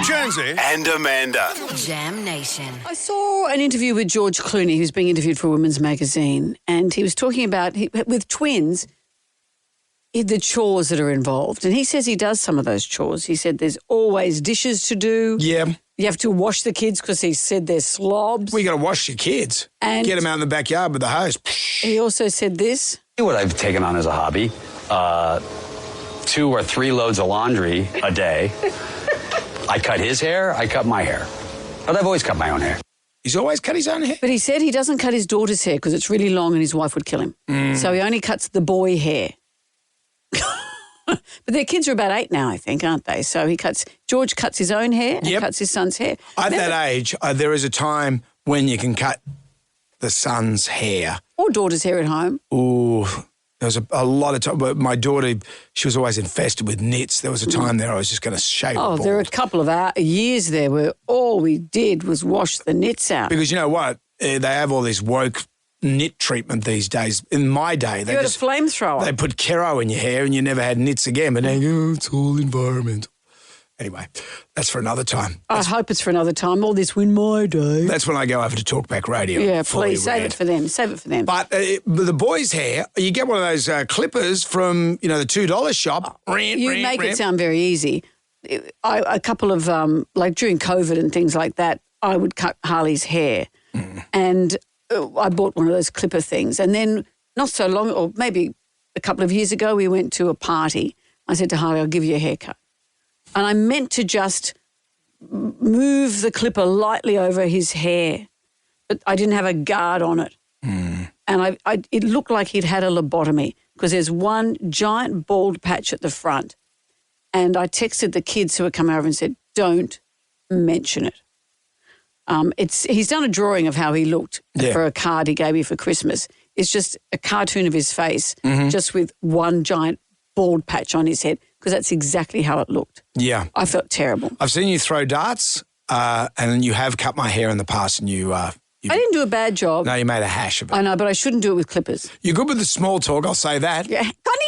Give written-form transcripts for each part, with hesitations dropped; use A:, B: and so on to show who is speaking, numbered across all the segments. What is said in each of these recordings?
A: Jonesy and Amanda.
B: Jam Nation.
C: I saw an interview with George Clooney, who's being interviewed for Women's Magazine, and he was talking about, with twins, the chores that are involved. And he says he does some of those chores. He said there's always dishes to do.
D: Yeah.
C: You have to wash the kids because he said they're slobs.
D: Well, you got to wash your kids.
C: And
D: get them out in the backyard with the hose.
C: He also said this.
E: What I've taken on as a hobby, 2 or 3 loads of laundry a day. I cut his hair, I cut my hair. But I've always cut my own hair.
D: He's always cut his own hair?
C: But he said he doesn't cut his daughter's hair because it's really long and his wife would kill him. So he only cuts the boy hair. But their kids are about 8 now, I think, aren't they? So George cuts his own hair and cuts his son's hair.
D: At that age, there is a time when you can cut the son's hair.
C: Or daughter's hair at home.
D: Ooh, there was a lot of time. But my daughter, she was always infested with nits. There was a time there I was just going to shave her bald.
C: There were a couple of years there where all we did was wash the nits out.
D: Because you know what? They have all this woke knit treatment these days. In my day, they
C: had a flamethrower.
D: They put Kero in your hair and you never had nits again. But now, it's all environmental. Anyway, that's for another time.
C: I hope it's for another time. All this in my day.
D: That's when I go over to Talkback Radio.
C: Yeah, please, save it for them. Save it for them.
D: But the boys' hair, you get one of those clippers from, the $2 shop.
C: You make it sound very easy. A couple of, during COVID and things like that, I would cut Harley's hair. And I bought one of those clipper things. And then not so long, or maybe a couple of years ago, we went to a party. I said to Harley, I'll give you a haircut. And I meant to just move the clipper lightly over his hair, but I didn't have a guard on it. And it looked like he'd had a lobotomy because there's one giant bald patch at the front. And I texted the kids who had come over and said, don't mention it. He's done a drawing of how he looked for a card he gave me for Christmas. It's just a cartoon of his face, just with one giant bald patch on his head, because that's exactly how it looked.
D: Yeah.
C: I felt terrible.
D: I've seen you throw darts, and you have cut my hair in the past, and you
C: I didn't do a bad job.
D: No, you made a hash of it.
C: I know, but I shouldn't do it with clippers.
D: You're good with the small talk, I'll say that.
C: Yeah. Got any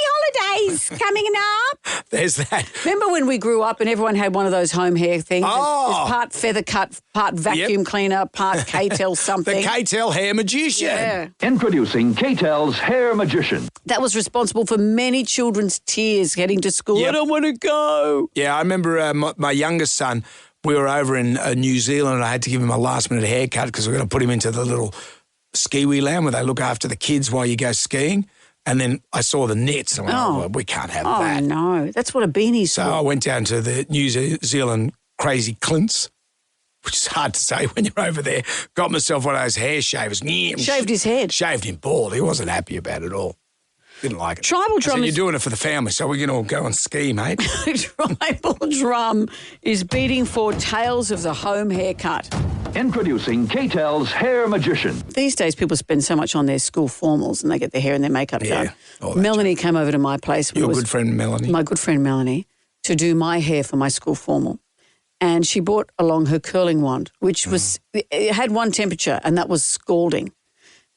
C: holidays coming up?
D: There's that.
C: Remember when we grew up and everyone had one of those home hair things?
D: Oh.
C: It's part feather cut, part vacuum cleaner, part K-Tel something.
D: The K-Tel Hair Magician.
C: Yeah.
F: Introducing K-Tel's Hair Magician.
C: That was responsible for many children's tears getting to school.
D: Yep.
C: I don't want to go.
D: Yeah, I remember my youngest son, we were over in New Zealand and I had to give him a last-minute haircut because we were going to put him into the little skiwee land where they look after the kids while you go skiing. And then I saw the nets and I went, well, we can't have that.
C: Oh, no. That's what a beanie's
D: So
C: for.
D: I went down to the New Zealand Crazy Clints, which is hard to say when you're over there. Got myself one of those hair shavers.
C: Shaved his head.
D: Shaved him bald. He wasn't happy about it at all. Didn't like it.
C: Tribal
D: I said,
C: drum
D: you're doing it for the family, so we can all go and ski, mate.
C: Tribal drum is beating for tales of the home haircut.
F: Introducing K-Tel's Hair Magician.
C: These days, people spend so much on their school formals and they get their hair and their makeup done. Melanie came over to my place.
D: Your good friend Melanie.
C: My good friend Melanie, to do my hair for my school formal. And she brought along her curling wand, which it had one temperature, and that was scalding.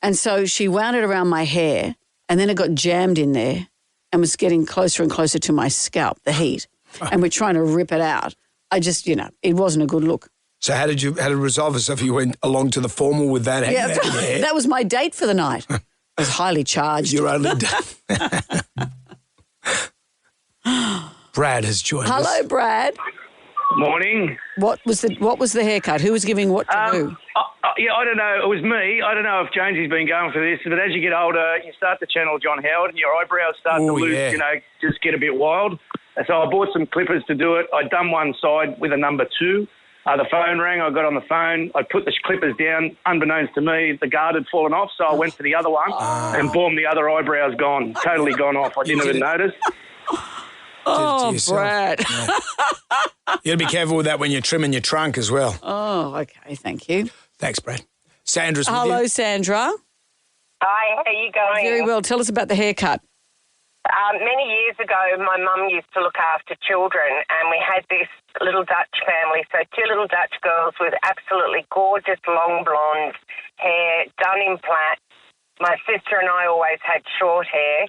C: And so she wound it around my hair, and then it got jammed in there and was getting closer and closer to my scalp, the heat. And we're trying to rip it out. I just, it wasn't a good look.
D: So how did it resolve itself? You went along to the formal with that?
C: Yeah, that was my date for the night. I was highly charged.
D: You're only Brad has joined us.
C: Hello, Brad.
G: Morning.
C: What was the haircut? Who was giving what to who?
G: I don't know. It was me. I don't know if Jonesy's been going for this, but as you get older, you start to channel John Howard and your eyebrows start to lose, just get a bit wild. And so I bought some clippers to do it. I'd done one side with a number 2. The phone rang. I got on the phone. I put the clippers down. Unbeknownst to me, the guard had fallen off, so I went to the other one and boom, the other eyebrow's gone. Totally gone off. I didn't even notice.
C: Oh, Brad.
D: Yeah. You got to be careful with that when you're trimming your trunk as well.
C: Oh, okay. Thank you.
D: Thanks, Brad. Sandra's with you.
C: Hello, Sandra.
H: Hi, how are you going?
C: Very well. Tell us about the haircut.
H: Many years ago, my mum used to look after children, and we had this little Dutch family, so 2 little Dutch girls with absolutely gorgeous long blonde hair, done in plaits. My sister and I always had short hair.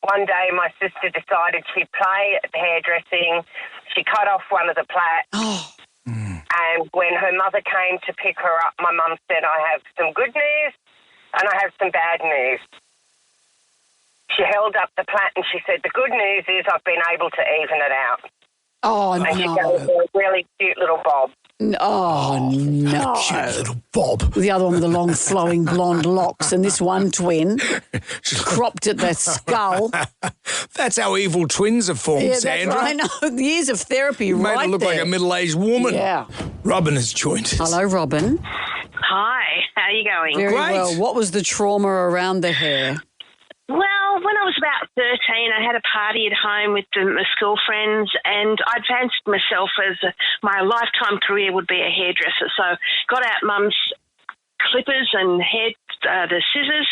H: One day, my sister decided she'd play at the hairdressing. She cut off one of the plaits. And when her mother came to pick her up, my mum said, I have some good news and I have some bad news. She held up the plait and she said, the good news is I've been able to even it out.
C: Oh,
H: and she
C: no.
H: gave her a really cute little bob.
C: Oh, no.
D: Cute little Bob.
C: The other one with the long flowing blonde locks, and this one twin cropped at the skull.
D: That's how evil twins are formed,
C: Yeah,
D: Sandra.
C: that's right. I know. Years of therapy
D: You
C: right
D: made her look
C: there.
D: like a middle-aged woman.
C: Yeah.
D: Robin has joined us.
C: Hello, Robin.
B: Hi, how are you going?
C: Very
D: Great.
C: well. What was the trauma around the hair?
B: Well, when I was about 13, I had a party at home with my school friends, and I'd fancied myself as my lifetime career would be a hairdresser. So got out Mum's clippers and the scissors,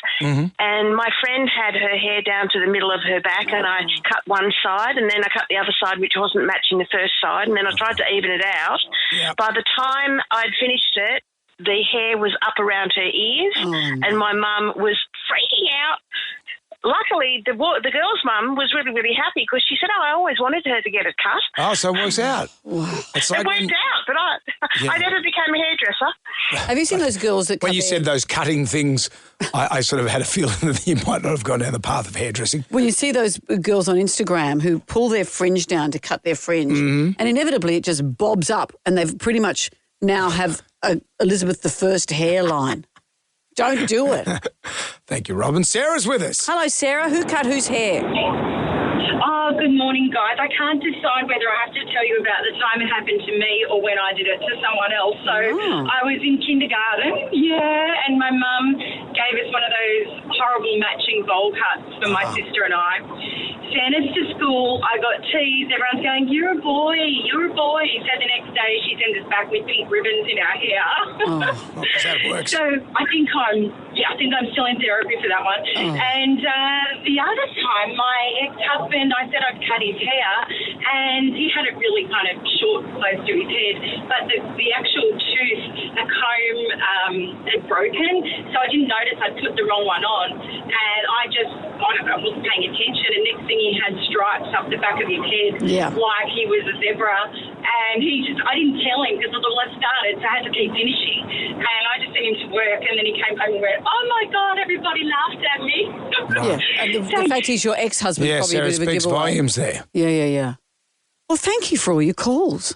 B: and my friend had her hair down to the middle of her back, and I cut one side, and then I cut the other side, which wasn't matching the first side, and then I tried to even it out.
D: Yep.
B: By the time I'd finished it, the hair was up around her ears, and my mum was freaking out. Luckily, the girl's mum was really, really happy because she said, I always wanted her to get it cut.
D: Oh, so it works out. It's
B: It
D: like
B: worked out, but I never became a hairdresser.
C: Have you seen those girls that
D: when
C: cut
D: you
C: their-
D: said those cutting things, I sort of had a feeling that you might not have gone down the path of hairdressing.
C: When you see those girls on Instagram who pull their fringe down to cut their fringe, and inevitably it just bobs up, and they've pretty much now have a Elizabeth I hairline. Don't do it.
D: Thank you, Robin. Sarah's with us.
C: Hello, Sarah. Who cut whose hair?
I: Oh, good morning, guys. I can't decide whether I have to tell you about the time it happened to me or when I did it to someone else. So I was in kindergarten, and my mum gave us one of those horrible matching bowl cuts for my sister and I. Sent us to school. I got teased. Everyone's going, you're a boy, you're a boy. So the next day she sends us back with pink ribbons in our hair.
D: That works.
I: So I think I'm still in therapy for that one. And the other time, my ex-husband, I said I'd cut his hair, and he had it really kind of short, close to his head, but the actual tooth, the comb had broken, so I didn't notice I'd put the wrong one on, and I don't know, I wasn't paying attention, and next thing he had stripes up the back of his head, like he was a zebra, and I didn't tell him because the left started, so I had to keep finishing, and I just sent him to work, and then he came home and went, oh my God, everybody laughed at me.
C: Yeah, and the fact is your ex-husband
D: Yeah,
C: probably
D: Sarah
C: a bit of a
D: speaks
C: giveaway.
D: volumes there.
C: Yeah. Well, thank you for all your calls.